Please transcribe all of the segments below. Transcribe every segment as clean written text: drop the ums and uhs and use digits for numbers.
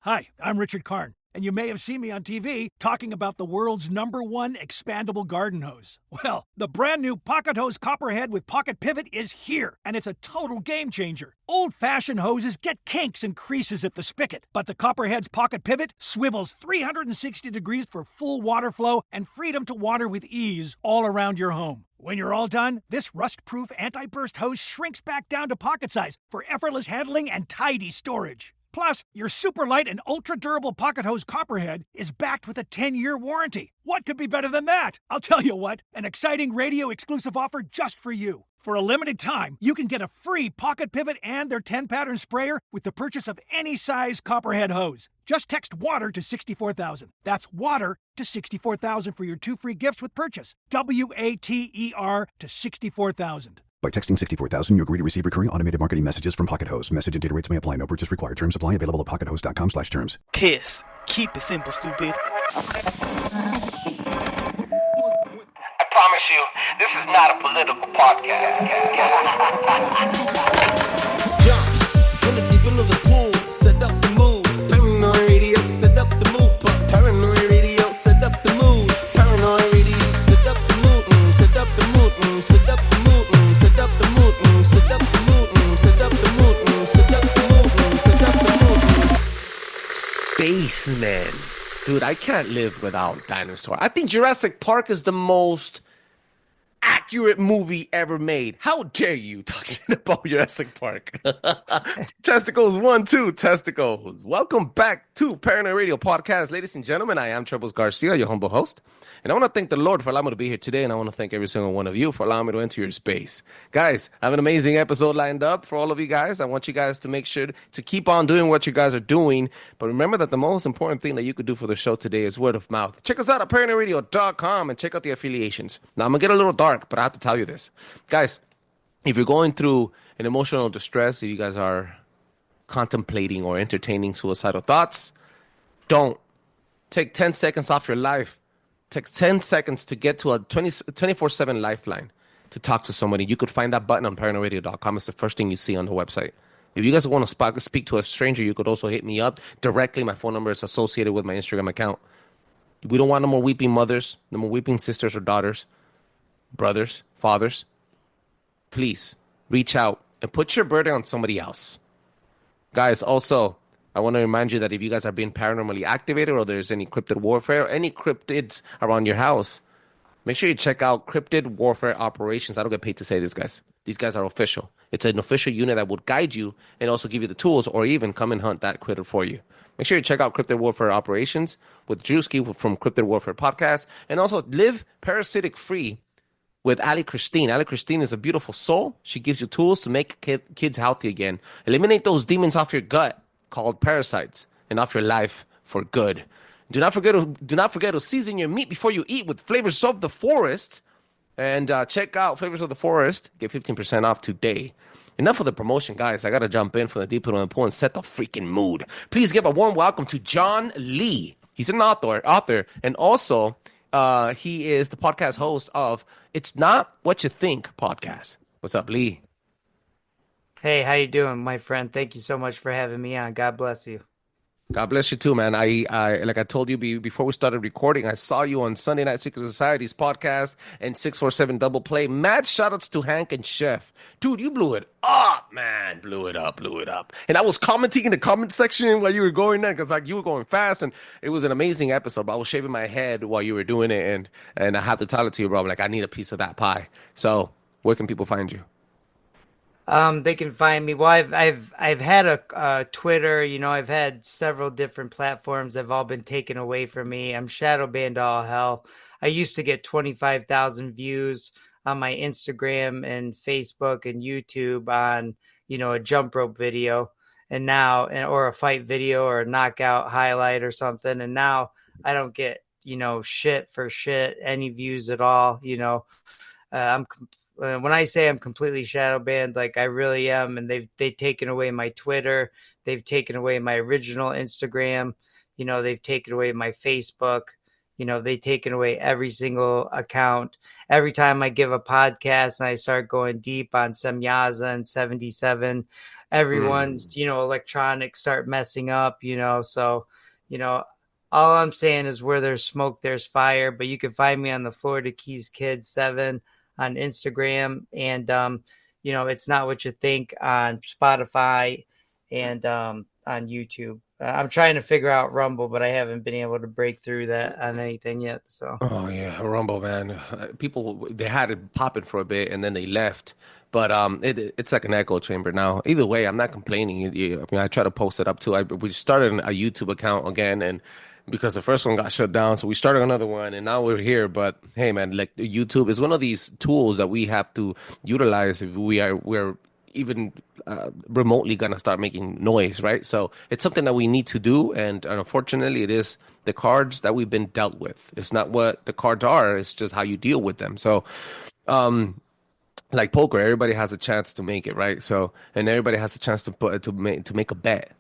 Hi, I'm Richard Karn, and you may have seen me on TV talking about the world's #1 expandable garden hose. Well, the brand new Pocket Hose Copperhead with Pocket Pivot is here, and it's a total game changer. Old-fashioned hoses get kinks and creases at the spigot, but the Copperhead's Pocket Pivot swivels 360 degrees for full water flow and freedom to water with ease all around your home. When you're all done, this rust-proof anti-burst hose shrinks back down to pocket size for effortless handling and tidy storage. Plus, your super light and ultra-durable Pocket Hose Copperhead is backed with a 10-year warranty. What could be better than that? I'll tell you what, an exciting radio-exclusive offer just for you. For a limited time, you can get a free Pocket Pivot and their 10-pattern sprayer with the purchase of any size Copperhead hose. Just text WATER to 64,000. That's WATER to 64,000 for your 2 free gifts with purchase. WATER to 64,000. By texting 64,000, you agree to receive recurring automated marketing messages from Pocket Hose. Message and data rates may apply. No purchase required. Terms apply. Available at pockethose.com/terms. Kiss. Keep it simple, stupid. I promise you, this is not a political podcast. Jump from the deep end of the pool, set up the mood. Paranoid radio, set up the mood. Paranoid radio, set up the mood. Paranoid radio, set up the mood. Set up the mood. Set up the mood. Set up the mood. Set up the mood. Set up the mood. Set up the mood. Set up the mood. Spaceman. Dude, I can't live without dinosaur. I think Jurassic Park is the most accurate movie ever made. How dare you talk shit about Jurassic Park? Testicles 1, 2, testicles. Welcome back to Paranoid Radio Podcast. Ladies and gentlemen, I am Trebles Garcia, your humble host. And I want to thank the Lord for allowing me to be here today. And I want to thank every single one of you for allowing me to enter your space. Guys, I have an amazing episode lined up for all of you guys. I want you guys to make sure to keep on doing what you guys are doing. But remember that the most important thing that you could do for the show today is word of mouth. Check us out at paranoidradio.com and check out the affiliations. Now, I'm going to get a little dark, but I have to tell you this. Guys, if you're going through an emotional distress, if you guys are contemplating or entertaining suicidal thoughts, don't. Take 10 seconds off your life. Take 10 seconds to get to a 24/7 lifeline to talk to somebody. You could find that button on paranoidradio.com. It's the first thing you see on the website. If you guys want to speak to a stranger, you could also hit me up directly. My phone number is associated with my Instagram account. We don't want no more weeping mothers, no more weeping sisters or daughters, brothers, fathers. Please reach out and put your burden on somebody else. Guys, also, I want to remind you that if you guys are being paranormally activated or there's any cryptid warfare or any cryptids around your house, make sure you check out Cryptid Warfare Operations. I don't get paid to say this, guys. These guys are official. It's an official unit that would guide you and also give you the tools or even come and hunt that critter for you. Make sure you check out Cryptid Warfare Operations with Drewski from Cryptid Warfare Podcast, and also live parasitic free with Ali Christine. Ali Christine is a beautiful soul. She gives you tools to make kids healthy again. Eliminate those demons off your gut called parasites and off your life for good. Do not forget to season your meat before you eat with Flavors of the Forest. And check out Flavors of the Forest. Get 15% off today. Enough of the promotion, guys. I got to jump in from the deep end of the pool and set the freaking mood. Please give a warm welcome to John Lee. He's an author, and also he is the podcast host of It's Not What You Think podcast. What's up, Lee? Hey, how you doing, my friend? Thank you so much for having me on. God bless you. God bless you too, man. I like I told you before we started recording, I saw you on Sunday Night Secret Society's podcast and 647 Double Play. Mad shoutouts to Hank and Chef. Dude, you blew it up, man. Blew it up. And I was commenting in the comment section while you were going there because like you were going fast and it was an amazing episode. But I was shaving my head while you were doing it and I have to tell it to you, bro. I'm like, I need a piece of that pie. So where can people find you? They can find me. Well, I've had a Twitter. You know, I've had several different platforms. They've all been taken away from me. I'm shadow banned all hell. I used to get 25,000 views on my Instagram and Facebook and YouTube on, you know, a jump rope video, and now or a fight video or a knockout highlight or something. And now I don't get, you know, shit any views at all. You know, when I say I'm completely shadow banned, like I really am, and they've taken away my Twitter, they've taken away my original Instagram, you know, they've taken away my Facebook, you know, they've taken away every single account. Every time I give a podcast and I start going deep on Semyaza and 77, everyone's, electronics start messing up, so, you know, all I'm saying is where there's smoke, there's fire. But you can find me on the Florida Keys Kid 7 on Instagram. And, it's not what you think on Spotify and on YouTube. I'm trying to figure out Rumble, but I haven't been able to break through that on anything yet. So, Oh yeah, Rumble, man. People they had it popping for a bit and then they left. But it's like an echo chamber now. Either way, I'm not complaining. I mean, I try to post it up too. We started a YouTube account again, and because the first one got shut down, so we started another one, and now we're here. But hey, man, like YouTube is one of these tools that we have to utilize if we're even remotely gonna start making noise, right? So it's something that we need to do, and unfortunately, it is the cards that we've been dealt with. It's not what the cards are; it's just how you deal with them. So, like poker, everybody has a chance to make it, right? So, and everybody has a chance to make a bet.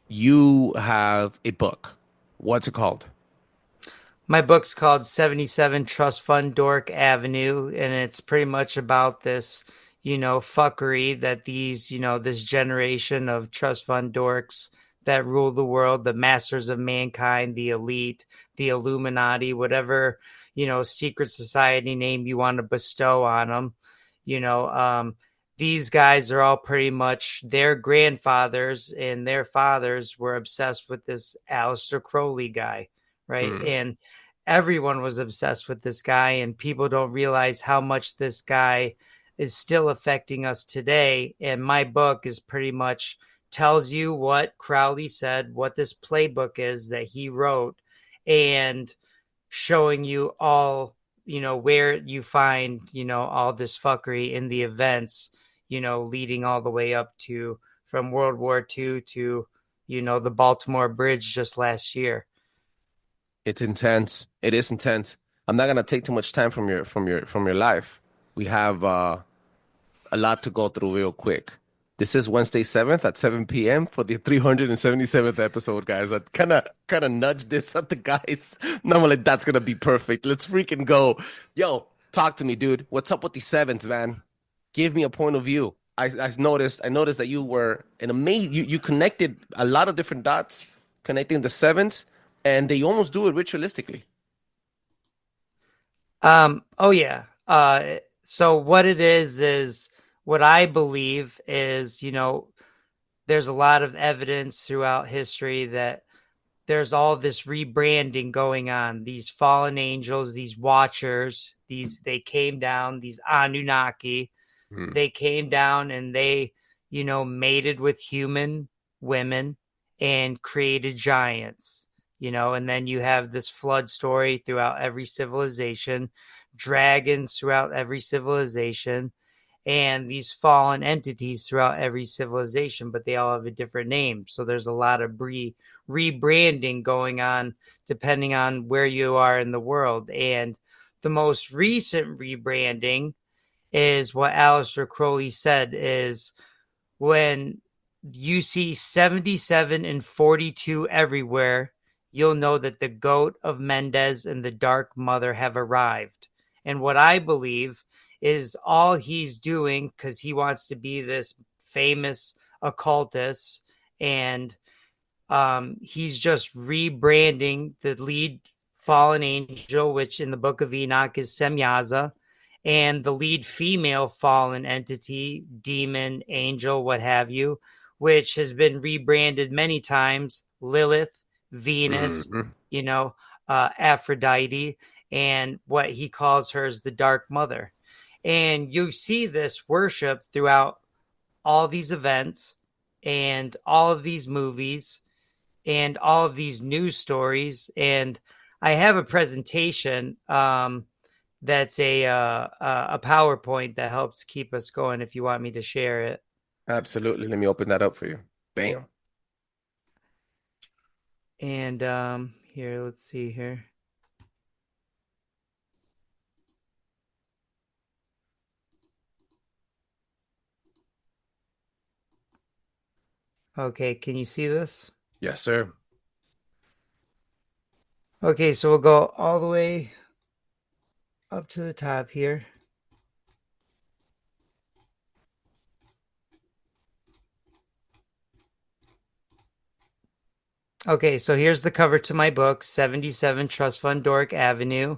You have a book. What's it called? my book's called 77 Trust Fund Dork Avenue, and it's pretty much about this, fuckery that these, this generation of trust fund dorks that rule the world, the masters of mankind, the elite, the Illuminati, whatever, secret society name you want to bestow on them, you know, um, these guys are all pretty much their grandfathers and their fathers were obsessed with this Aleister Crowley guy, right? Hmm. And everyone was obsessed with this guy, and people don't realize how much this guy is still affecting us today. And my book is pretty much tells you what Crowley said, what this playbook is that he wrote, and showing you all, where you find, all this fuckery in the events, leading all the way up to from World War II to, the Baltimore Bridge just last year. It's intense. It is intense. I'm not gonna take too much time from your life. We have a lot to go through real quick. This is Wednesday 7th at 7 p.m. for the 377th episode, guys. I kind of nudged this at the guys. And I'm like, that's gonna be perfect. Let's freaking go. Yo, talk to me, dude. What's up with the sevens, man? Give me a point of view. I noticed that you were an amazing you connected a lot of different dots, connecting the sevens, and they almost do it ritualistically. Oh yeah. So what it is what I believe is, there's a lot of evidence throughout history that there's all this rebranding going on. These fallen angels, these watchers, they came down, these Anunnaki, Hmm. they came down and they, mated with human women and created giants, and then you have this flood story throughout every civilization, dragons throughout every civilization, and these fallen entities throughout every civilization, but they all have a different name. So there's a lot of rebranding going on depending on where you are in the world. And the most recent rebranding is what Aleister Crowley said is when you see 77 and 42 everywhere, you'll know that the goat of Mendez and the Dark Mother have arrived. And what I believe is all he's doing, because he wants to be this famous occultist, and he's just rebranding the lead fallen angel, which in the book of Enoch is Semyaza, and the lead female fallen entity, demon, angel, what have you, which has been rebranded many times, Lilith, Venus, Hmm. Aphrodite, and what he calls her is the Dark Mother. And you see this worship throughout all these events and all of these movies and all of these news stories. And I have a presentation that's a PowerPoint that helps keep us going if you want me to share it. Absolutely. Let me open that up for you. Bam. And here, let's see here. Okay, can you see this? Yes, sir. Okay, so we'll go all the way up to the top here. Okay, so here's the cover to my book, 77 Trust Fund Doric Avenue.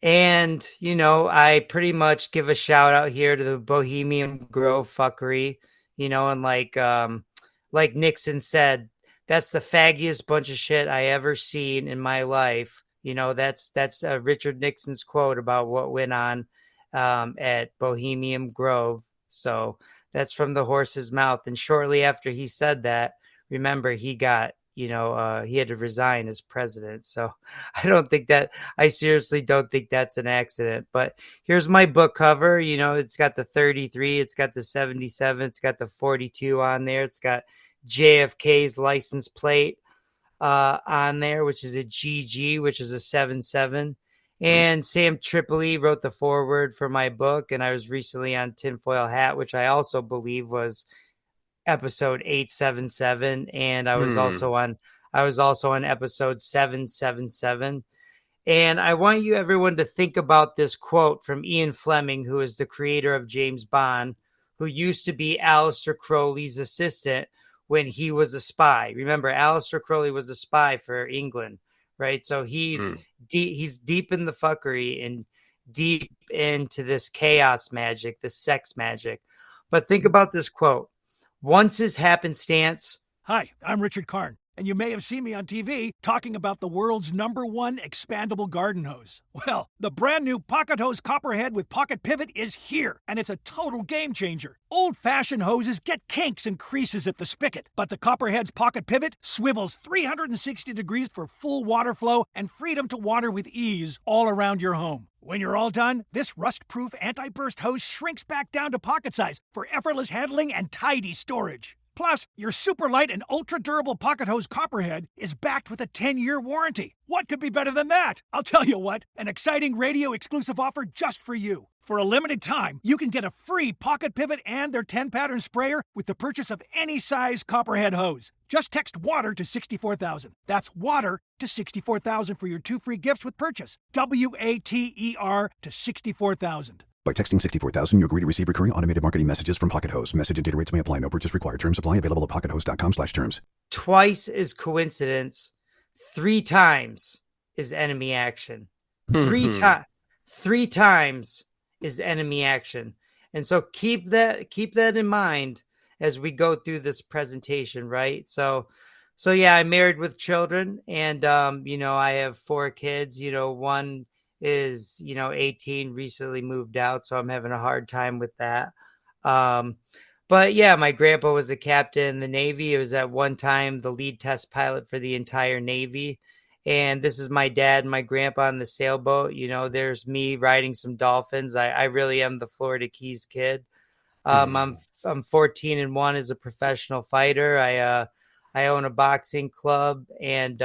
And, I pretty much give a shout out here to the Bohemian Grove fuckery, and like Nixon said, that's the faggiest bunch of shit I ever seen in my life. That's Richard Nixon's quote about what went on at Bohemian Grove. So that's from the horse's mouth. And shortly after he said that, remember, he got he had to resign as president. So I seriously don't think that's an accident. But here's my book cover. It's got the 33, it's got the 77, it's got the 42 on there. It's got JFK's license plate on there, which is a GG, which is a 77. And Sam Tripoli wrote the foreword for my book. And I was recently on Tinfoil Hat, which I also believe was episode 877, and I was also on episode 777. And I want everyone to think about this quote from Ian Fleming, who is the creator of James Bond, who used to be Aleister Crowley's assistant when he was a spy. Remember, Aleister Crowley was a spy for England, right? So he's deep in the fuckery and deep into this chaos magic, this sex magic. But think about this quote. Once is happenstance. Hi, I'm Richard Karn, and you may have seen me on TV talking about the world's #1 expandable garden hose. Well, the brand new Pocket Hose Copperhead with Pocket Pivot is here, and it's a total game changer. Old-fashioned hoses get kinks and creases at the spigot, but the Copperhead's Pocket Pivot swivels 360 degrees for full water flow and freedom to water with ease all around your home. When you're all done, this rust-proof anti-burst hose shrinks back down to pocket size for effortless handling and tidy storage. Plus, your super light and ultra-durable Pocket Hose Copperhead is backed with a 10-year warranty. What could be better than that? I'll tell you what, an exciting radio-exclusive offer just for you. For a limited time, you can get a free Pocket Pivot and their 10-pattern sprayer with the purchase of any size Copperhead hose. Just text WATER to 64,000. That's WATER to 64,000 for your 2 free gifts with purchase. WATER to 64,000. By texting 64,000, you agree to receive recurring automated marketing messages from Pocket Host. Message and data rates may apply. No purchase required. Terms apply. Available at pockethost.com/terms. Twice is coincidence. 3 times is enemy action. 3 times is enemy action. And so keep that in mind as we go through this presentation, right? So yeah, I'm married with children, and I have 4 kids. One is 18, recently moved out, so I'm having a hard time with that. But yeah, my grandpa was a captain in the Navy. It was at one time the lead test pilot for the entire Navy. And this is my dad and my grandpa on the sailboat. There's me riding some dolphins. I really am the Florida Keys kid. I'm 14-1 as a professional fighter. I own a boxing club, and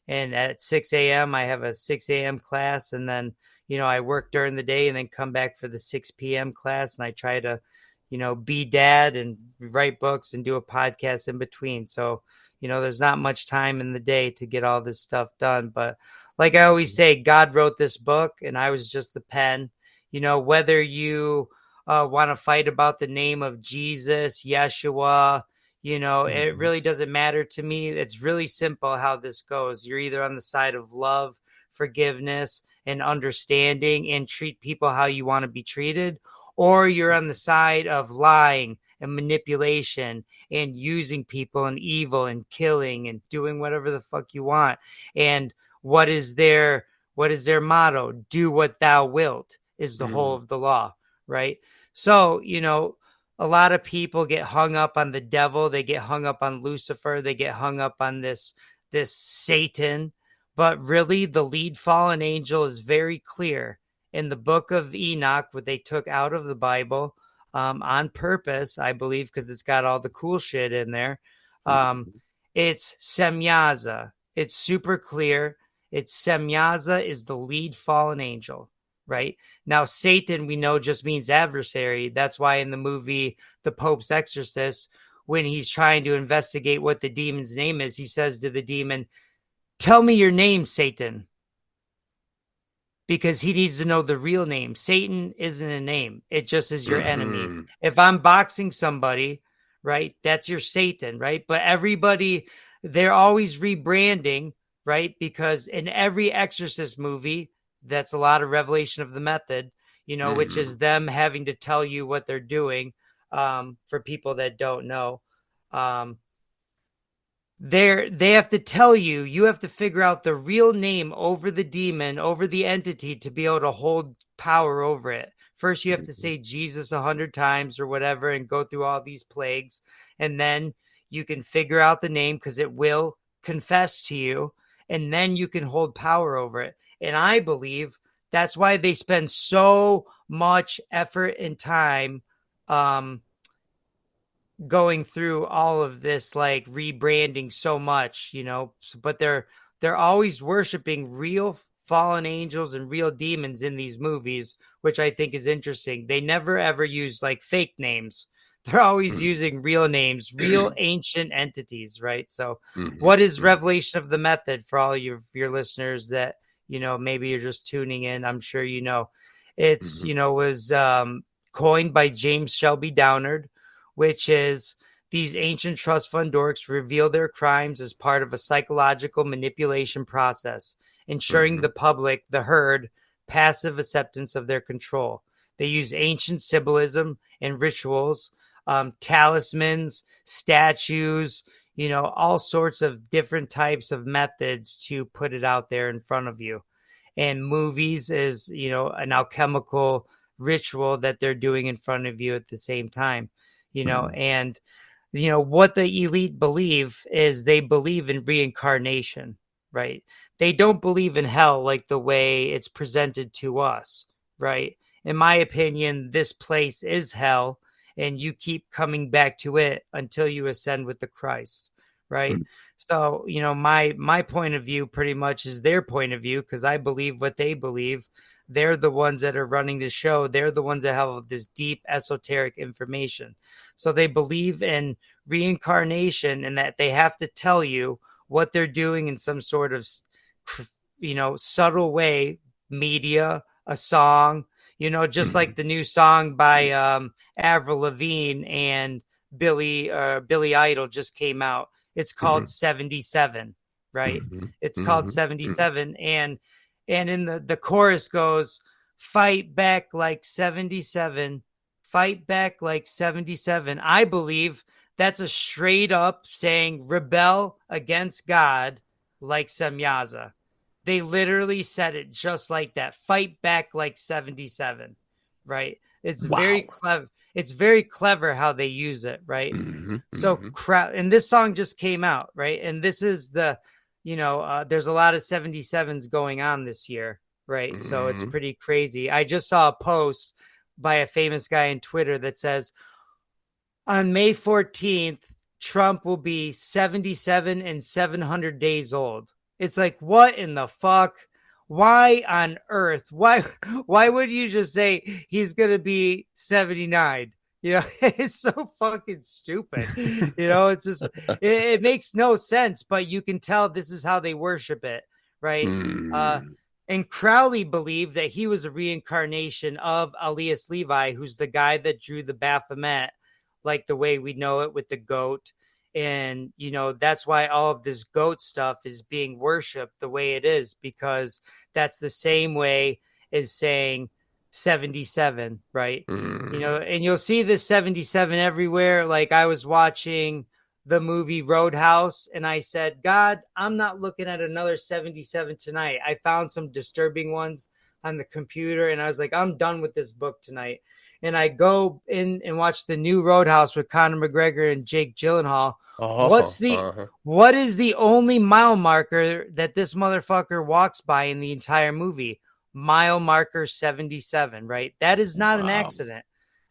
at 6 a.m. I have a 6 a.m. class, and then I work during the day and then come back for the 6 p.m. class, and I try to be dad and write books and do a podcast in between. So there's not much time in the day to get all this stuff done. But like I always say, God wrote this book and I was just the pen. Whether you want to fight about the name of Jesus, Yeshua, it really doesn't matter to me. It's really simple how this goes. You're either on the side of love, forgiveness, and understanding, and treat people how you want to be treated, or you're on the side of lying and manipulation and using people and evil and killing and doing whatever the fuck you want. And what is their motto? Do what thou wilt is the whole of the law, right? So, a lot of people get hung up on the devil. They get hung up on Lucifer. They get hung up on this Satan. But really, the lead fallen angel is very clear in the book of Enoch, what they took out of the Bible on purpose, I believe, because it's got all the cool shit in there. It's Semyaza. It's super clear. It's Semyaza is the lead fallen angel, right? Now, Satan, we know, just means adversary. That's why in the movie The Pope's Exorcist, when he's trying to investigate what the demon's name is, he says to the demon, "Tell me your name, Satan." Because he needs to know the real name. Satan isn't a name. It just is your enemy. If I'm boxing somebody, right, that's your Satan, right? But everybody they're always rebranding, right? Because in every Exorcist movie, that's a lot of revelation of the method, which is them having to tell you what they're doing. For people that don't know, they have to tell you, you have to figure out the real name over the demon, over the entity, to be able to hold power over it. First, you have to say Jesus 100 times or whatever and go through all these plagues. And then you can figure out the name because it will confess to you. And then you can hold power over it. And I believe that's why they spend so much effort and time going through all of this, like rebranding so much, but they're always worshiping real fallen angels and real demons in these movies, which I think is interesting. They never ever use like fake names. They're always using real names, real ancient entities, right? So what is revelation of the method for all your listeners that, maybe you're just tuning in? I'm sure it's was coined by James Shelby Downard, which is these ancient trust fund dorks reveal their crimes as part of a psychological manipulation process, ensuring the public, the herd, passive acceptance of their control. They use ancient symbolism and rituals, talismans, statues, all sorts of different types of methods to put it out there in front of you. And movies is, an alchemical ritual that they're doing in front of you at the same time. And what the elite believe is they believe in reincarnation, right? They don't believe in hell like the way it's presented to us, right? In my opinion, this place is hell, and you keep coming back to it until you ascend with the Christ, right? So, my point of view pretty much is their point of view, because I believe what they believe. They're the ones that are running the show. They're the ones that have this deep esoteric information. So they believe in reincarnation and that they have to tell you what they're doing in some sort of, subtle way, media, a song, just like the new song by Avril Lavigne and Billy Idol just came out. It's called 77, right? It's called 77. And in the chorus goes, fight back like 77, fight back like 77. I believe that's a straight up saying rebel against God like Semyaza. They literally said it just like that. Fight back like 77, right? It's very clever. It's very clever how they use it, right? So and this song just came out, right? And this is the there's a lot of 77s going on this year, right? So it's pretty crazy. I just saw a post by a famous guy on Twitter that says, on May 14th, Trump will be 77 and 700 days old. It's like, what in the fuck? Why on earth? Why would you just say he's going to be 79? It's so fucking stupid. It's just, it makes no sense, but you can tell this is how they worship it, right? And Crowley believed that he was a reincarnation of Elias Levi, who's the guy that drew the Baphomet, like the way we know it with the goat. And, that's why all of this goat stuff is being worshipped the way it is, because that's the same way as saying 77, right? And you'll see this 77 everywhere. Like I was watching the movie Roadhouse and I said, God, I'm not looking at another 77 tonight. I found some disturbing ones on the computer and I was like, I'm done with this book tonight. And I go in and watch the new Roadhouse with Conor McGregor and Jake Gyllenhaal. What is the only mile marker that this motherfucker walks by in the entire movie? Mile marker 77, right? That is not an accident.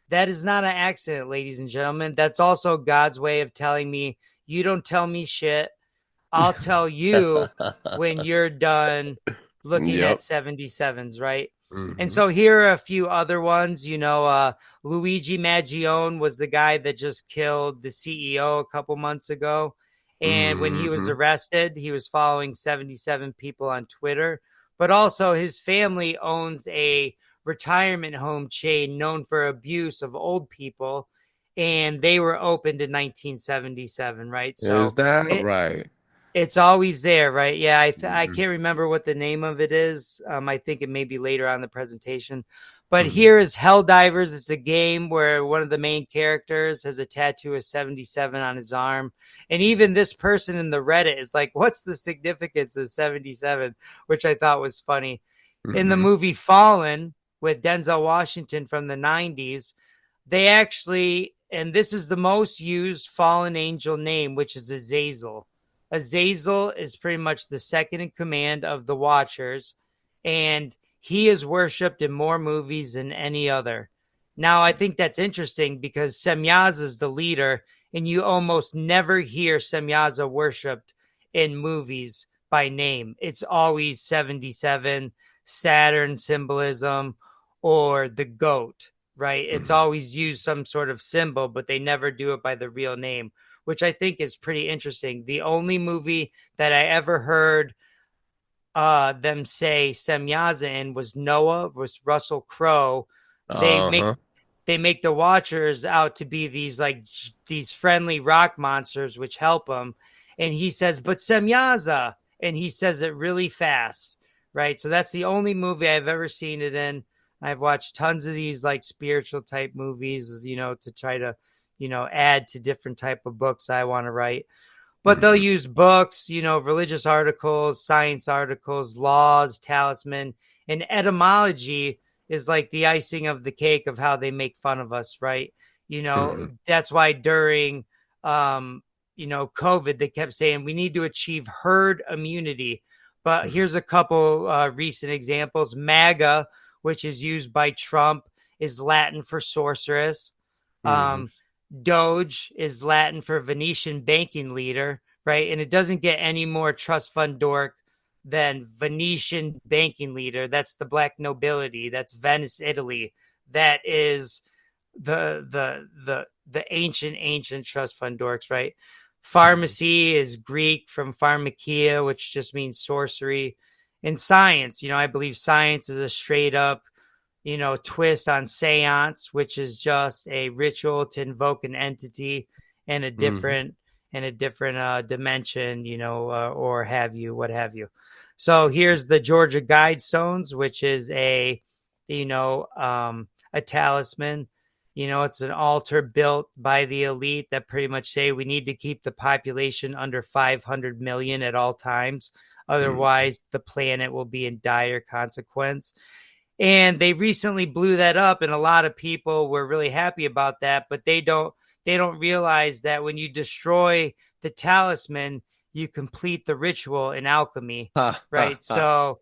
That is not an accident, ladies and gentlemen. That's also God's way of telling me, you don't tell me shit. I'll tell you when you're done looking at 77s, right? And so here are a few other ones. Luigi Maggione was the guy that just killed the CEO a couple months ago. And when he was arrested, he was following 77 people on Twitter. But also his family owns a retirement home chain known for abuse of old people. And they were opened in 1977, right? So is that right? It's always there, right? Yeah, I can't remember what the name of it is. I think it may be later on in the presentation. But here is Helldivers. It's a game where one of the main characters has a tattoo of 77 on his arm. And even this person in the Reddit is like, what's the significance of 77? Which I thought was funny. In the movie Fallen with Denzel Washington from the 90s, they actually, and this is the most used fallen angel name, which is Azazel. Azazel is pretty much the second in command of the Watchers, and he is worshipped in more movies than any other. Now, I think that's interesting because Semyaza is the leader, and you almost never hear Semyaza worshipped in movies by name. It's always 77, Saturn symbolism, or the goat, right? It's always used some sort of symbol, but they never do it by the real name, which I think is pretty interesting. The only movie that I ever heard them say Semyaza in was Noah, was Russell Crowe. They make the Watchers out to be these friendly rock monsters which help him, and he says, "But Semyaza," and he says it really fast, right? So that's the only movie I've ever seen it in. I've watched tons of these like spiritual type movies, to try to, add to different type of books I want to write. But they'll use books, religious articles, science articles, laws, talisman, and etymology is like the icing of the cake of how they make fun of us, right? That's why during, COVID, they kept saying we need to achieve herd immunity. But here's a couple recent examples. MAGA, which is used by Trump, is Latin for sorceress. Doge is Latin for Venetian banking leader, right? And it doesn't get any more trust fund dork than Venetian banking leader. That's the black nobility. That's Venice, Italy. That is the ancient trust fund dorks, right? Pharmacy is Greek from pharmakia, which just means sorcery. In science, I believe science is a straight up, twist on seance, which is just a ritual to invoke an entity in a different dimension, or what have you. So here's the Georgia Guidestones, which is a talisman. It's an altar built by the elite that pretty much say we need to keep the population under 500 million at all times. Otherwise, the planet will be in dire consequence. And they recently blew that up, and a lot of people were really happy about that. But they don't realize that when you destroy the talisman, you complete the ritual in alchemy, right? So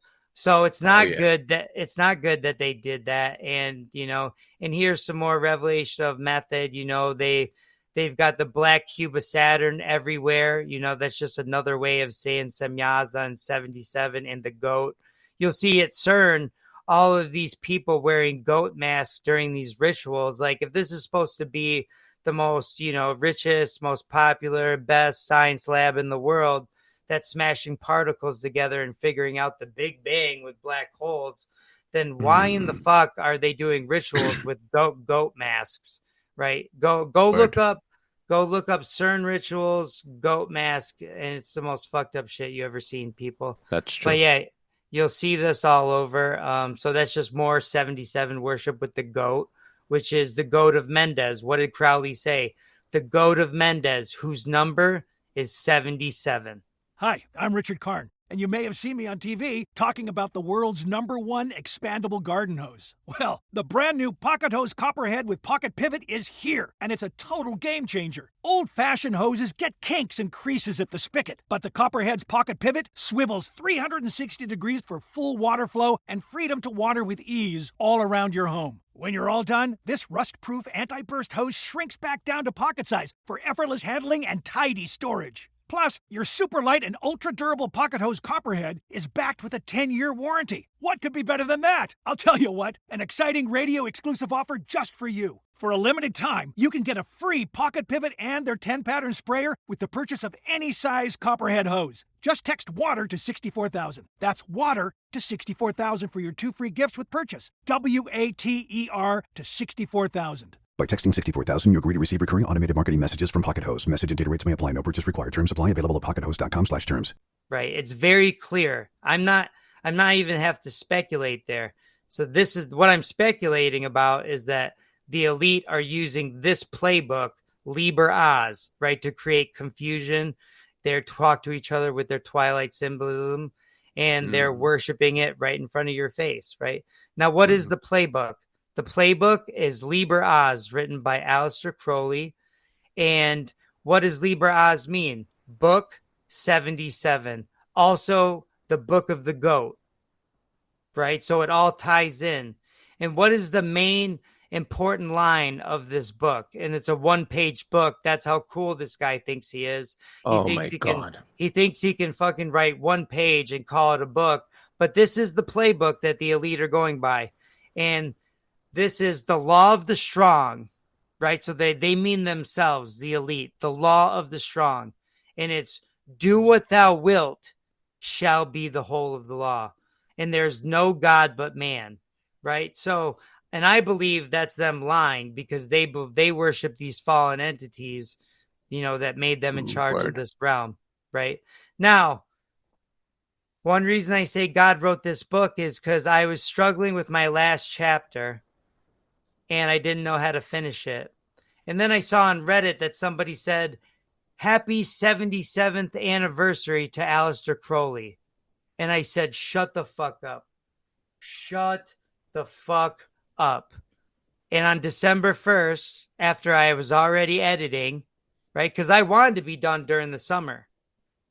it's not good that they did that. And and here's some more revelation of method. They've got the black cube of Saturn everywhere. That's just another way of saying Semyaza and 77 and the goat. You'll see at CERN all of these people wearing goat masks during these rituals. Like, if this is supposed to be the most, richest, most popular, best science lab in the world that's smashing particles together and figuring out the Big Bang with black holes, then why in the fuck are they doing rituals with goat masks, right? Go look up CERN rituals, goat mask, and it's the most fucked up shit you ever seen, people. That's true. But yeah, you'll see this all over. So that's just more 77 worship with the goat, which is the goat of Mendez. What did Crowley say? The goat of Mendez, whose number is 77. Hi, I'm Richard Karn, and you may have seen me on TV talking about the world's #1 expandable garden hose. Well, the brand new Pocket Hose Copperhead with Pocket Pivot is here, and it's a total game changer. Old-fashioned hoses get kinks and creases at the spigot, but the Copperhead's Pocket Pivot swivels 360 degrees for full water flow and freedom to water with ease all around your home. When you're all done, this rust-proof anti-burst hose shrinks back down to pocket size for effortless handling and tidy storage. Plus, your super light and ultra durable Pocket Hose Copperhead is backed with a 10-year warranty. What could be better than that? I'll tell you what, an exciting radio exclusive offer just for you. For a limited time, you can get a free Pocket Pivot and their 10-pattern sprayer with the purchase of any size Copperhead hose. Just text WATER to 64,000. That's WATER to 64,000 for your 2 free gifts with purchase. WATER to 64,000. By texting 64000, you agree to receive recurring automated marketing messages from Pocket Host. Message and data rates may apply. No purchase required. Terms apply. Available at pockethost.com/terms. Right. It's very clear. I'm not even have to speculate there. So this is what I'm speculating about, is that the elite are using this playbook, Liber Oz, right, to create confusion. They're talk to each other with their twilight symbolism, and they're worshiping it right in front of your face, right? Now, what is the playbook? The playbook is Liber Oz, written by Aleister Crowley. And what does Liber Oz mean? Book 77. Also, the Book of the Goat, right? So it all ties in. And what is the main important line of this book? And it's a one-page book. That's how cool this guy thinks he is. He thinks he thinks he can fucking write one page and call it a book. But this is the playbook that the elite are going by. And this is the law of the strong, right? So they mean themselves, the elite, the law of the strong. And it's do what thou wilt shall be the whole of the law. And there's no God but man, right? So, and I believe that's them lying, because they worship these fallen entities, that made them in charge of this realm, right? Now, one reason I say God wrote this book is because I was struggling with my last chapter and I didn't know how to finish it. And then I saw on Reddit that somebody said, happy 77th anniversary to Aleister Crowley. And I said, shut the fuck up. Shut the fuck up. And on December 1st, after I was already editing, right? Because I wanted to be done during the summer.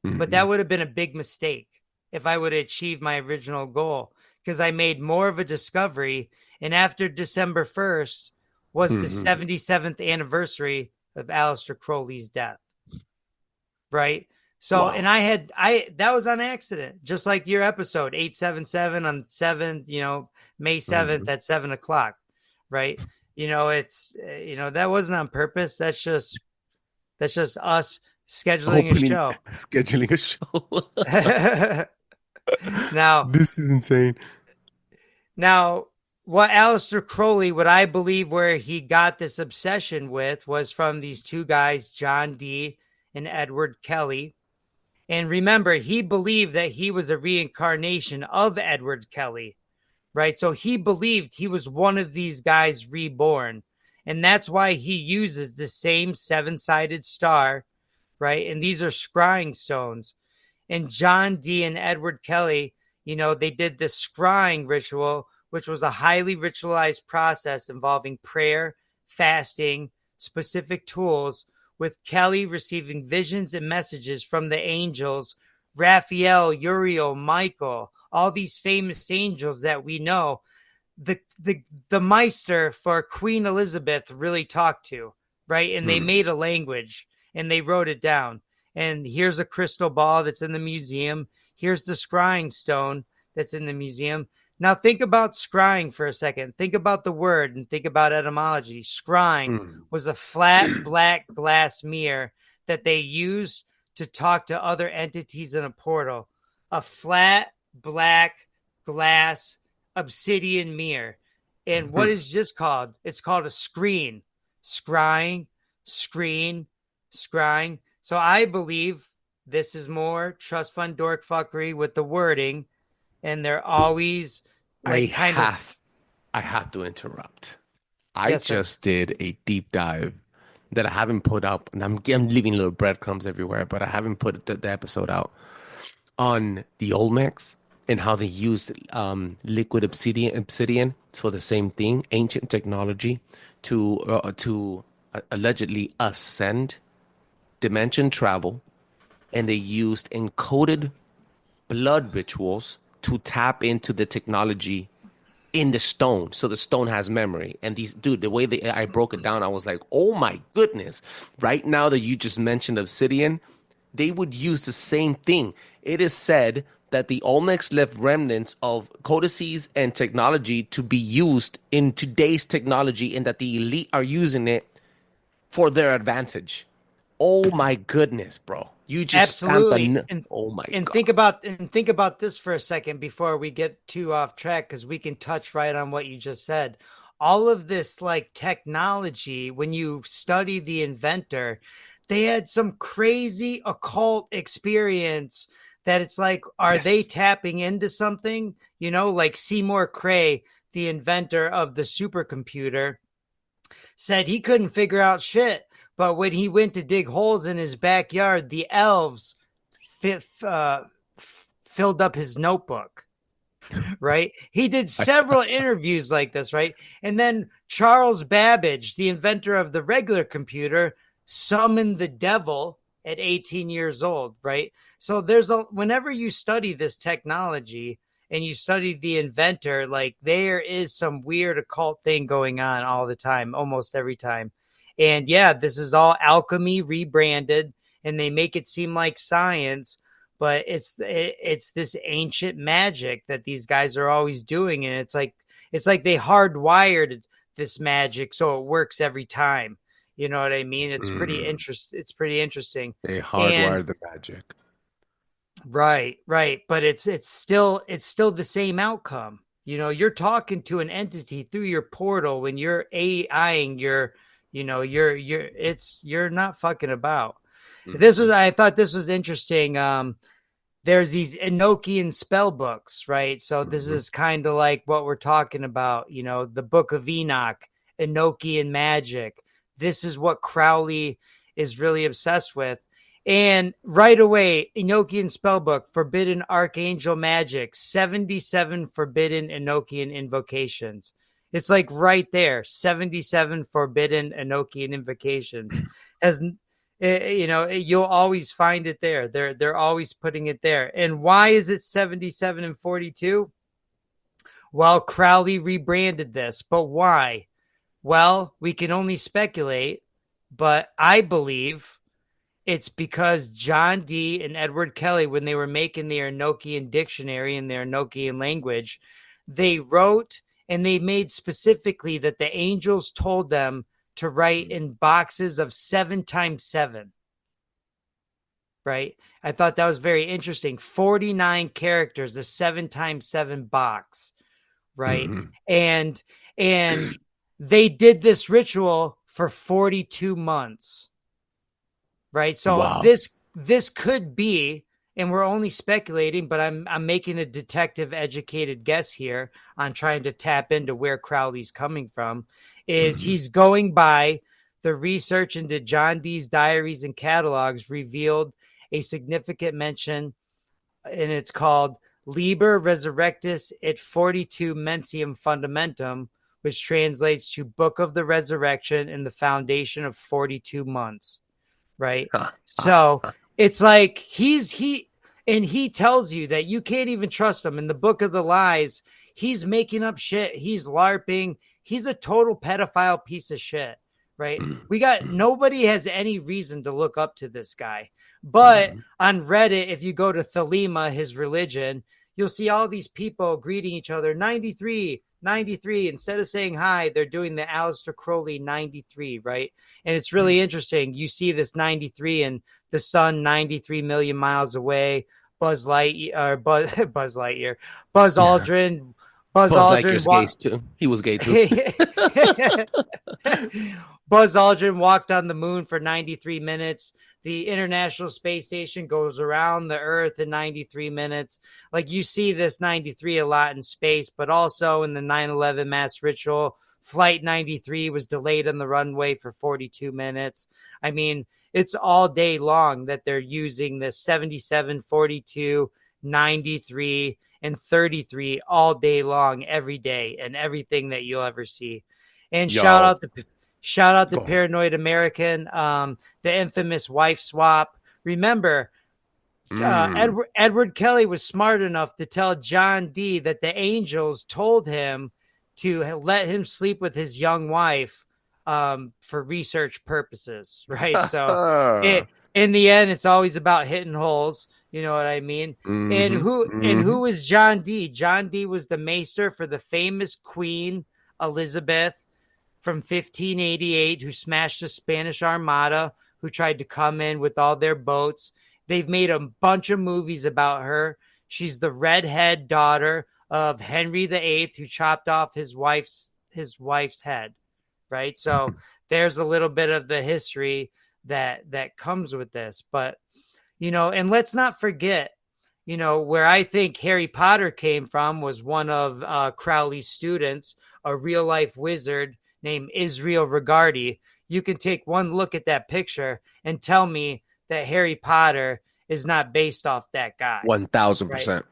But that would have been a big mistake if I would have achieved my original goal, because I made more of a discovery. And after December 1st was the 77th anniversary of Aleister Crowley's death. Right? So, wow. And that was on accident, just like your episode 877 on 7th, May 7th at 7:00. Right? It's, that wasn't on purpose. That's just us scheduling a show. Now, this is insane. Now, what Aleister Crowley, what I believe where he got this obsession with, was from these two guys, John Dee and Edward Kelly. And remember, he believed that he was a reincarnation of Edward Kelly, right? So he believed he was one of these guys reborn. And that's why he uses the same 7-sided star, right? And these are scrying stones. And John Dee and Edward Kelly, they did this scrying ritual, which was a highly ritualized process involving prayer, fasting, specific tools, with Kelly receiving visions and messages from the angels, Raphael, Uriel, Michael, all these famous angels that we know. The Meister for Queen Elizabeth really talked to, right? And they made a language and they wrote it down. And here's a crystal ball that's in the museum. Here's the scrying stone that's in the museum. Now think about scrying for a second. Think about the word and think about etymology. Scrying was a flat black glass mirror that they used to talk to other entities in a portal. A flat black glass obsidian mirror. And what is this called? It's called a screen. Scrying, screen, scrying. So I believe this is more trust fund dork fuckery with the wording. And they're always I have to interrupt. I just did a deep dive that I haven't put up, and I'm leaving little breadcrumbs everywhere, but I haven't put the episode out on the Olmecs and how they used liquid obsidian for the same thing, ancient technology, to allegedly ascend, dimension travel, and they used encoded blood rituals to tap into the technology in the stone. So the stone has memory. And the way I broke it down, I was like, oh my goodness. Right now that you just mentioned obsidian, they would use the same thing. It is said that the Olmecs left remnants of codices and technology to be used in today's technology, and that the elite are using it for their advantage. Oh my goodness, bro. You just absolutely. Oh my and God. Think about this for a second before we get too off track, because we can touch right on what you just said. all of this like technology, when you study the inventor, they had some crazy occult experience that it's like, are they Yes. tapping into something? You know, like Seymour Cray, the inventor of the supercomputer, said he couldn't figure out shit. But when he went to dig holes in his backyard, the elves filled up his notebook, right? He did several interviews like this, right? And then Charles Babbage, the inventor of the regular computer, summoned the devil at 18 years old, right? So whenever you study this technology and you study the inventor, like there is some weird occult thing going on all the time, almost every time. And yeah, this is all alchemy rebranded, and they make it seem like science, but it's this ancient magic that these guys are always doing, and it's like they hardwired this magic so it works every time. You know what I mean? It's pretty interesting. They And hardwired the magic. right, but it's still the same outcome. You know, you're talking to an entity through your portal when you're AIing your, you know, you're not fucking about. I thought this was interesting. There's these Enochian spell books, right? So this is kind of like what we're talking about, you know, the Book of Enoch, Enochian magic. This is what Crowley is really obsessed with. And right away, Enochian spellbook, forbidden archangel magic, 77 forbidden Enochian invocations. It's like right there, 77 forbidden Enochian invocations. As you know, you'll always find it there. They're always putting it there. And why is it 77 and 42? Well, Crowley rebranded this, but why? Well, we can only speculate, but I believe it's because John Dee and Edward Kelly, when they were making their Enochian dictionary in their Enochian language, they wrote and they made specifically that the angels told them to write in boxes of 7 times 7. Right? I thought that was very interesting. 49 characters, the 7 times 7 box. Right? And they did this ritual for 42 months. Right. So Wow. this could be, and we're only speculating, but I'm making a detective educated guess here on trying to tap into where Crowley's coming from, is he's going by the research into John Dee's diaries and catalogs revealed a significant mention, and it's called Liber Resurrectus et 42 Mentium Fundamentum, which translates to Book of the Resurrection and the Foundation of 42 Months. Right. So it's like he tells you that you can't even trust him. In the Book of the Lies, he's making up shit. He's LARPing. He's a total pedophile piece of shit. Right. Nobody has any reason to look up to this guy. But on Reddit, if you go to Thelema, his religion, you'll see all these people greeting each other 93. Instead of saying hi, they're doing the Aleister Crowley 93, right? And it's really interesting. You see this 93 and the sun 93 million miles away. Buzz Lightyear. Buzz Aldrin. Buzz Lightyear's Aldrin. gay too. He was gay too. Buzz Aldrin walked on the moon for 93 minutes. The International Space Station goes around the Earth in 93 minutes. Like you see this 93 a lot in space, but also in the 9/11 mass ritual, Flight 93 was delayed on the runway for 42 minutes. I mean, it's all day long that they're using this 77, 42, 93, and 33 all day long, every day, and everything that you'll ever see. And shout out to Paranoid American, the infamous wife swap. Remember, Edward Kelly was smart enough to tell John Dee that the angels told him to let him sleep with his young wife for research purposes, right? So in the end, it's always about hitting holes. You know what I mean? And who was John Dee? John Dee was the maester for the famous Queen Elizabeth from 1588, who smashed the Spanish Armada, who tried to come in with all their boats. They've made a bunch of movies about her. She's the redhead daughter of Henry VIII, who chopped off his wife's his wife's head, right? So there's a little bit of the history that comes with this. But, and let's not forget, where I think Harry Potter came from was one of Crowley's students, a real life wizard named Israel Regardie. You can take one look at that picture and tell me that Harry Potter is not based off that guy. 1,000%.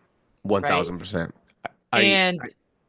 1,000%. And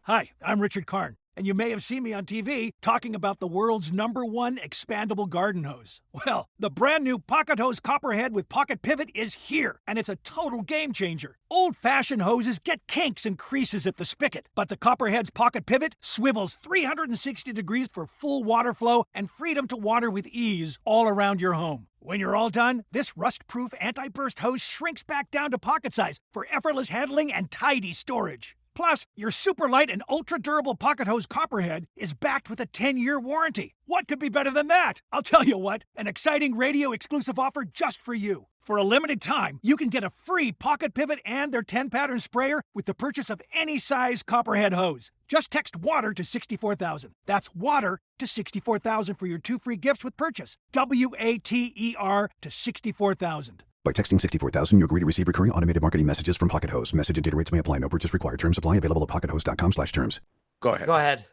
Hi, I'm Richard Karn, and you may have seen me on TV talking about the world's #1 expandable garden hose. Well, the brand new Pocket Hose Copperhead with Pocket Pivot is here, and it's a total game changer. Old-fashioned hoses get kinks and creases at the spigot, but the Copperhead's Pocket Pivot swivels 360 degrees for full water flow and freedom to water with ease all around your home. When you're all done, this rust-proof anti-burst hose shrinks back down to pocket size for effortless handling and tidy storage. Plus, your super light and ultra-durable Pocket Hose Copperhead is backed with a 10-year warranty. What could be better than that? I'll tell you what, an exciting radio-exclusive offer just for you. For a limited time, you can get a free Pocket Pivot and their 10-pattern sprayer with the purchase of any size Copperhead hose. Just text WATER to 64,000. That's WATER to 64,000 for your 2 free gifts with purchase. WATER to 64,000. By texting 64,000, you agree to receive recurring automated marketing messages from Pocket Host. Message and data rates may apply. No purchase required. Terms apply. Available at pockethost.com/terms. Go ahead. Go ahead.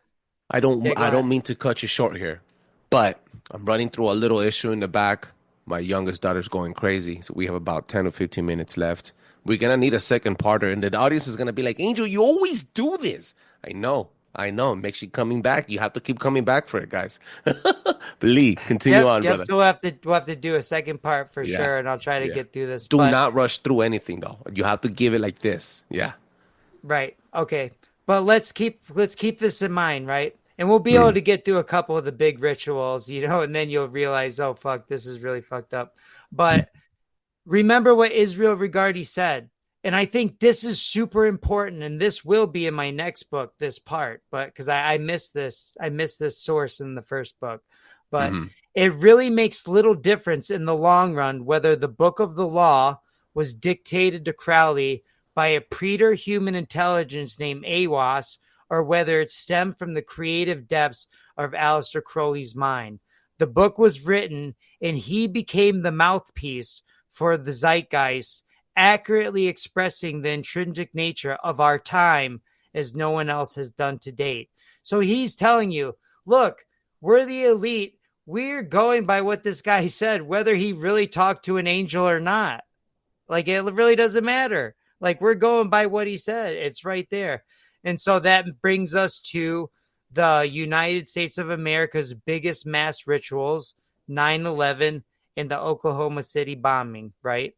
I don't mean to cut you short here, but I'm running through a little issue in the back. My youngest daughter's going crazy, so we have about 10 or 15 minutes left. We're going to need a second parter, and the audience is going to be like, Angel, you always do this. I know. It makes you coming back. You have to keep coming back for it, guys. Lee, continue on, brother. So we'll have to do a second part for sure, and I'll try to get through this. Do not rush through anything, though. You have to give it like this. Yeah. Right. Okay. But let's keep this in mind, right? And we'll be able to get through a couple of the big rituals, and then you'll realize, oh, fuck, this is really fucked up. But remember what Israel Regardie said. And I think this is super important, and this will be in my next book, this part, but because I missed this source in the first book. But it really makes little difference in the long run whether the Book of the Law was dictated to Crowley by a preter-human intelligence named Aiwass, or whether it stemmed from the creative depths of Aleister Crowley's mind. The book was written, and he became the mouthpiece for the zeitgeist, accurately expressing the intrinsic nature of our time as no one else has done to date. So he's telling you, look, we're the elite. We're going by what this guy said, whether he really talked to an angel or not. Like, it really doesn't matter. Like, we're going by what he said. It's right there. And so that brings us to the United States of America's biggest mass rituals, 9/11 and the Oklahoma City bombing, right?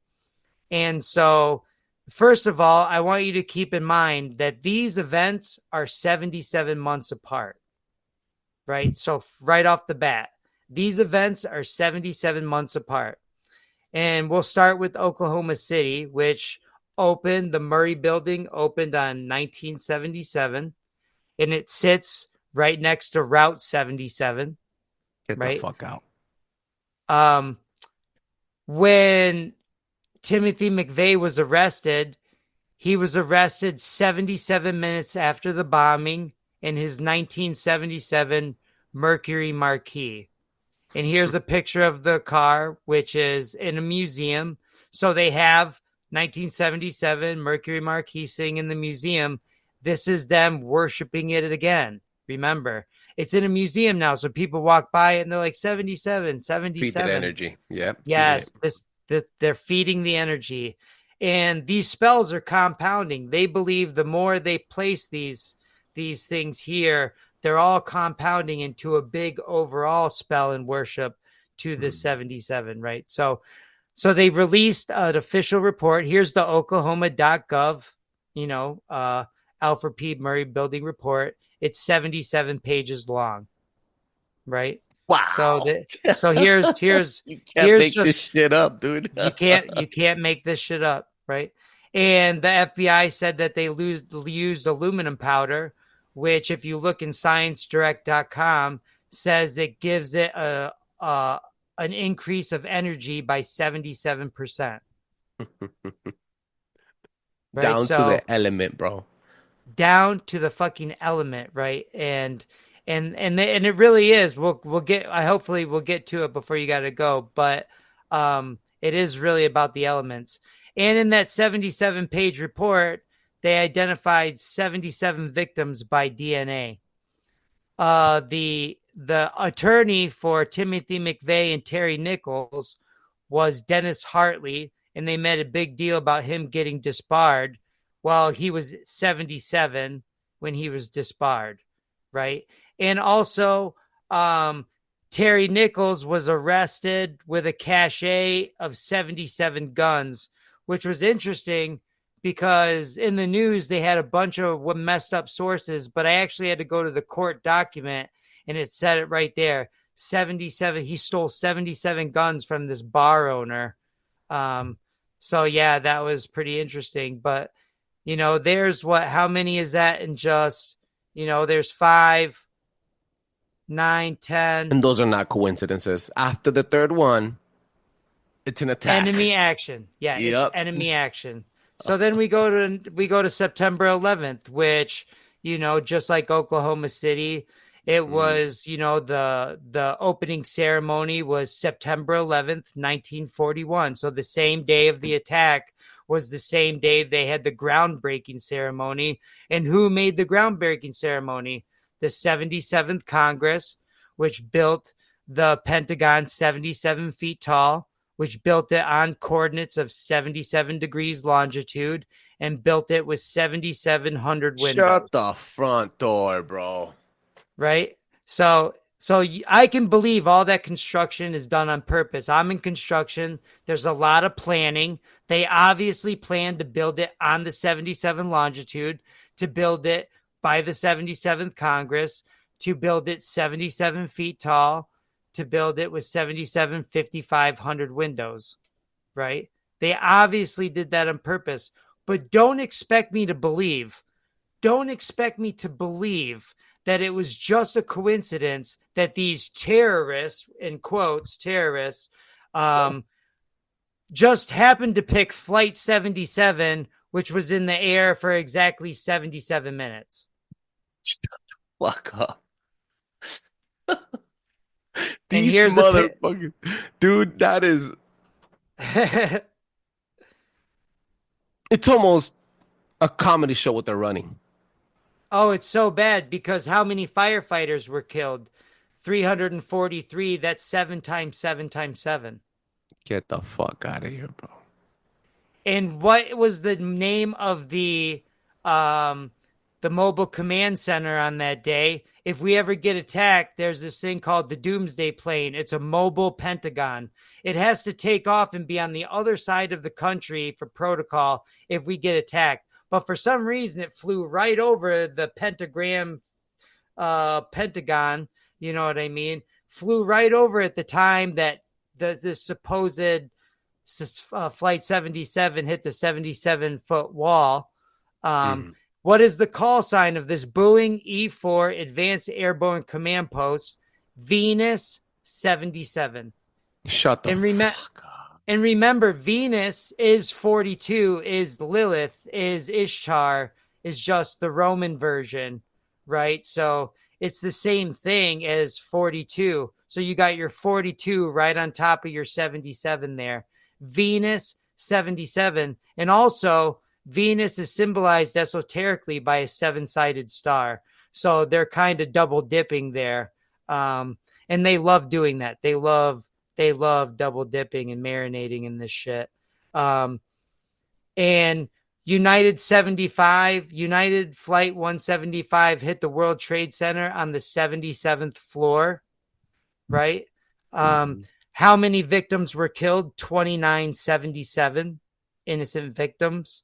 And so, first of all, I want you to keep in mind that these events are 77 months apart, right? So right off the bat, these events are 77 months apart. And we'll start with Oklahoma City, which the Murray Building opened on 1977, and it sits right next to Route 77. Get the fuck out. When Timothy McVeigh was arrested, he was arrested 77 minutes after the bombing in his 1977 Mercury Marquis. And here's a picture of the car, which is in a museum. So they have 1977 Mercury Marquis sitting in the museum. This is them worshiping it again. Remember, it's in a museum now. So people walk by it and they're like 77. Feed that energy. Yeah. Yes. They're feeding the energy. And these spells are compounding. They believe the more they place these things here, they're all compounding into a big overall spell and worship to the 77, right? So they've released an official report. Here's the Oklahoma.gov, Alfred P. Murray Building report. It's 77 pages long, right? Wow. So here's you can't make this shit up, dude. you can't make this shit up, right? And the FBI said that they used aluminum powder, which if you look in ScienceDirect.com says it gives it an increase of energy by 77%. Right? Down to the element, bro. Down to the fucking element, right? And and it really is. Hopefully we'll get to it before you got to go, but it is really about the elements. And in that 77-page report, they identified 77 victims by DNA. The attorney for Timothy McVeigh and Terry Nichols was Dennis Hartley, and they made a big deal about him getting disbarred. Well, he was 77 when he was disbarred, right? And also, Terry Nichols was arrested with a cache of 77 guns, which was interesting because in the news they had a bunch of messed up sources, but I actually had to go to the court document and it said it right there. 77. He stole 77 guns from this bar owner. So yeah, that was pretty interesting. But there's how many is that in just, there's 5, 9, 10. And those are not coincidences. After the third one, it's an attack. Enemy action. Yeah, Yep. It's enemy action. So then we go to September 11th, which, just like Oklahoma City, it was, the opening ceremony was September 11th, 1941. So the same day of the attack was the same day they had the groundbreaking ceremony. And who made the groundbreaking ceremony? The 77th Congress, which built the Pentagon 77 feet tall, which built it on coordinates of 77 degrees longitude and built it with 7,700 windows. Shut the front door, bro. Right? So I can believe all that construction is done on purpose. I'm in construction. There's a lot of planning. They obviously planned to build it on the 77 longitude, to build it by the 77th Congress, to build it 77 feet tall, to build it with 5,500 windows, right? They obviously did that on purpose, but don't expect me to believe that it was just a coincidence that these terrorists, in quotes, just happened to pick Flight 77, which was in the air for exactly 77 minutes. Fuck up. And These here's motherfuckers. Dude, that is... It's almost a comedy show what they're running. Oh, it's so bad because how many firefighters were killed? 343. That's 7 times 7 times 7. Get the fuck out of here, bro. And what was the name of the mobile command center on that day? If we ever get attacked, there's this thing called the Doomsday Plane. It's a mobile Pentagon. It has to take off and be on the other side of the country for protocol if we get attacked. But for some reason, it flew right over the Pentagon. You know what I mean? Flew right over at the time that the supposed Flight 77 hit the 77-foot wall. What is the call sign of this Boeing E-4 Advanced Airborne Command Post? Venus 77. Shut the fuck up. And remember, Venus is 42, is Lilith, is Ishtar, is just the Roman version, right? So it's the same thing as 42. So you got your 42 right on top of your 77 there. Venus 77. And also, Venus is symbolized esoterically by a 7-sided star. So they're kind of double dipping there. And they love doing that. They love double dipping and marinating in this shit. And United Flight 175 hit the World Trade Center on the 77th floor, right? How many victims were killed? 2,977 innocent victims.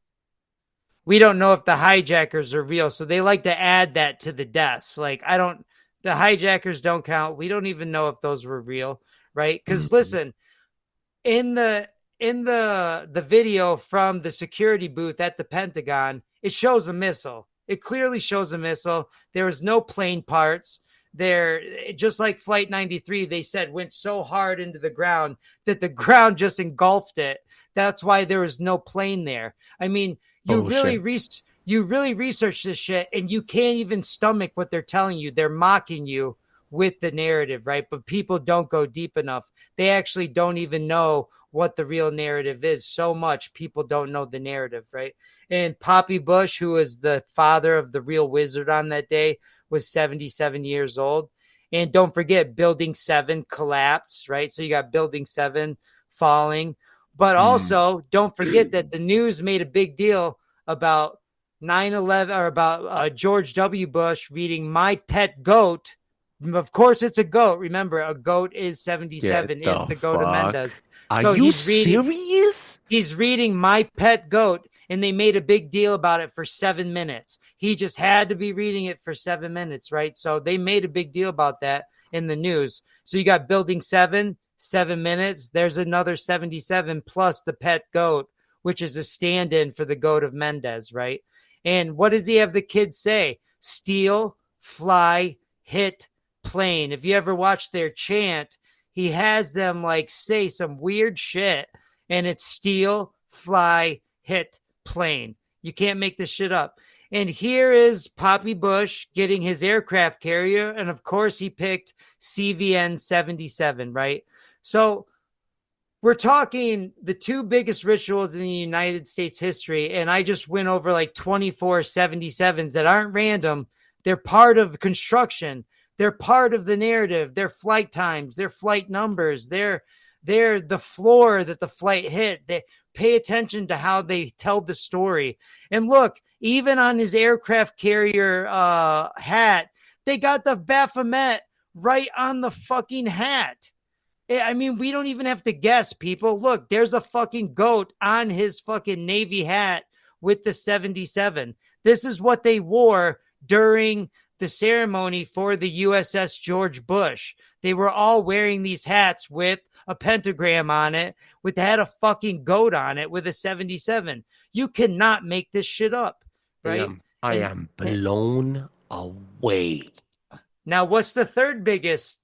We don't know if the hijackers are real, so they like to add that to the deaths. Like, the hijackers don't count. We don't even know if those were real, right? Because listen, in the video from the security booth at the Pentagon, it shows a missile. It clearly shows a missile. There was no plane parts. There, just like Flight 93, they said went so hard into the ground that the ground just engulfed it. That's why there was no plane there. I mean, you you really research this shit and you can't even stomach what they're telling you. They're mocking you with the narrative, right? But people don't go deep enough. They actually don't even know what the real narrative is. So much people don't know the narrative, right? And Poppy Bush, who was the father of the real wizard on that day, was 77 years old. And don't forget, Building 7 collapsed, right? So you got Building 7 falling. But also, don't forget that the news made a big deal about 9/11 or about George W. Bush reading My Pet Goat. Of course, it's a goat. Remember, a goat is 77, is the goat of Mendez. Are So you serious? He's reading My Pet Goat, and they made a big deal about it for 7 minutes. He just had to be reading it for 7 minutes, right? So they made a big deal about that in the news. So you got Building 7, 7 minutes. There's another 77 plus the pet goat, which is a stand-in for the goat of Mendez, right? And what does he have the kids say? Steal, fly, hit, plane. If you ever watch their chant, he has them like say some weird shit, and it's steal, fly, hit, plane. You can't make this shit up. And here is Poppy Bush getting his aircraft carrier, and of course he picked CVN 77, right? So we're talking the two biggest rituals in the United States history, and I just went over like 24 77s that aren't random. They're part of construction. They're part of the narrative. They're flight times. They're flight numbers. They're the floor that the flight hit. They pay attention to how they tell the story. And look, even on his aircraft carrier hat, they got the Baphomet right on the fucking hat. I mean, we don't even have to guess, people. Look, there's a fucking goat on his fucking Navy hat with the 77. This is what they wore during the ceremony for the USS George Bush. They were all wearing these hats with a pentagram on it, with had a fucking goat on it with a 77. You cannot make this shit up, right? I am blown away. Now, what's the third biggest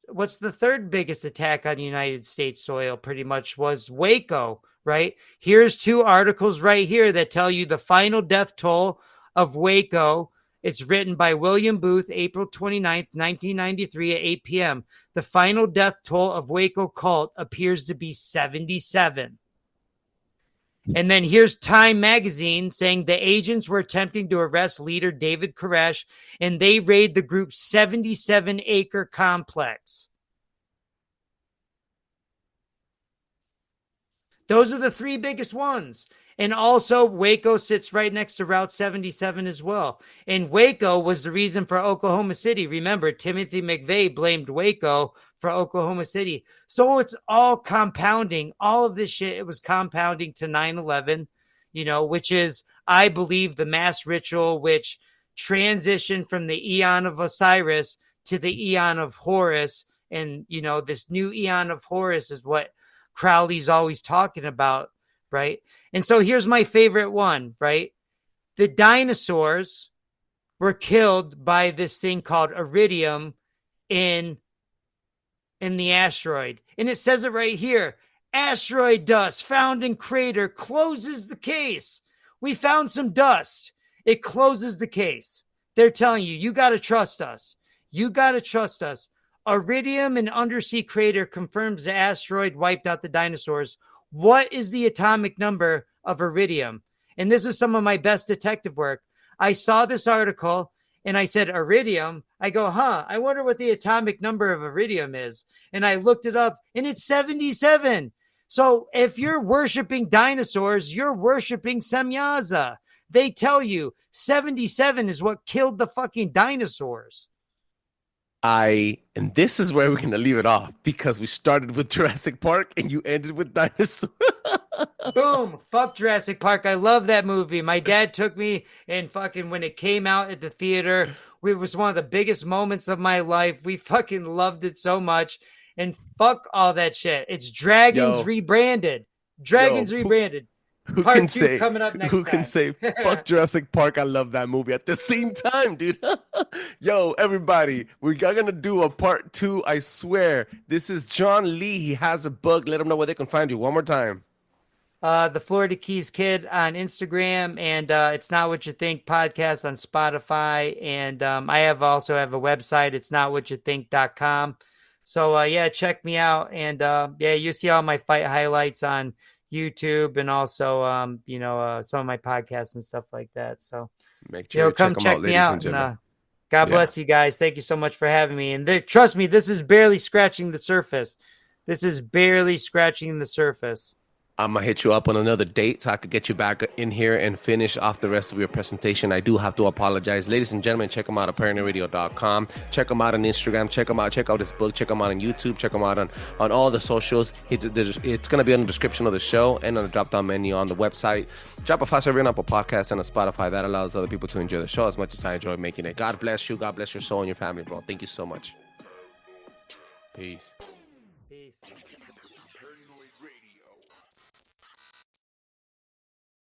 attack on United States soil? Pretty much was Waco, right? Here's two articles right here that tell you the final death toll of Waco. It's written by William Booth, April 29th, 1993 at 8 p.m. The final death toll of Waco cult appears to be 77. And then here's Time magazine saying the agents were attempting to arrest leader David Koresh, and they raid the group's 77-acre complex. Those are the three biggest ones. And also, Waco sits right next to Route 77 as well. And Waco was the reason for Oklahoma City. Remember, Timothy McVeigh blamed Waco for Oklahoma City. So it's all compounding. All of this shit, it was compounding to 9/11, which is, I believe, the mass ritual which transitioned from the Eon of Osiris to the Eon of Horus. And, this new Eon of Horus is what Crowley's always talking about, right? And so here's my favorite one, right? The dinosaurs were killed by this thing called iridium in the asteroid. And it says it right here. Asteroid dust found in crater closes the case. We found some dust. It closes the case. They're telling you, you got to trust us. You got to trust us. Iridium in undersea crater confirms the asteroid wiped out the dinosaurs. What is the atomic number of iridium? And this is some of my best detective work. I saw this article and I said, iridium. I go, I wonder what the atomic number of iridium is. And I looked it up and it's 77. So if you're worshiping dinosaurs, you're worshiping Semyaza. They tell you 77 is what killed the fucking dinosaurs. And this is where we're going to leave it off because we started with Jurassic Park and you ended with dinosaurs. Boom. Fuck Jurassic Park. I love that movie. My dad took me and fucking when it came out at the theater, it was one of the biggest moments of my life. We fucking loved it so much. And fuck all that shit. It's Dragons rebranded. Rebranded. Who Part can 2 say coming up next who time. can say fuck Jurassic Park? I love that movie at the same time, dude. Yo, everybody, we're gonna do a part 2. I swear. This is John Lee. He has a book. Let him know where they can find you. One more time. The Florida Keys Kid on Instagram, and It's Not What You Think podcast on Spotify. And I also have a website. It's notwhatyoutthink.com. So yeah, check me out. And yeah, you see all my fight highlights on YouTube, and also some of my podcasts and stuff like that. So Make sure come check them check out, me ladies out. and gentlemen. And God bless you guys. Thank you so much for having me. And trust me, this is barely scratching the surface. This is barely scratching the surface. I'm going to hit you up on another date so I could get you back in here and finish off the rest of your presentation. I do have to apologize. Ladies and gentlemen, check them out at paranoidradio.com. Check them out on Instagram. Check them out. Check out his book. Check them out on YouTube. Check them out on all the socials. It's going to be in the description of the show and on the drop-down menu on the website. Drop a 5-star review on Apple Podcasts and on Spotify. That allows other people to enjoy the show as much as I enjoy making it. God bless you. God bless your soul and your family, bro. Thank you so much. Peace. Peace.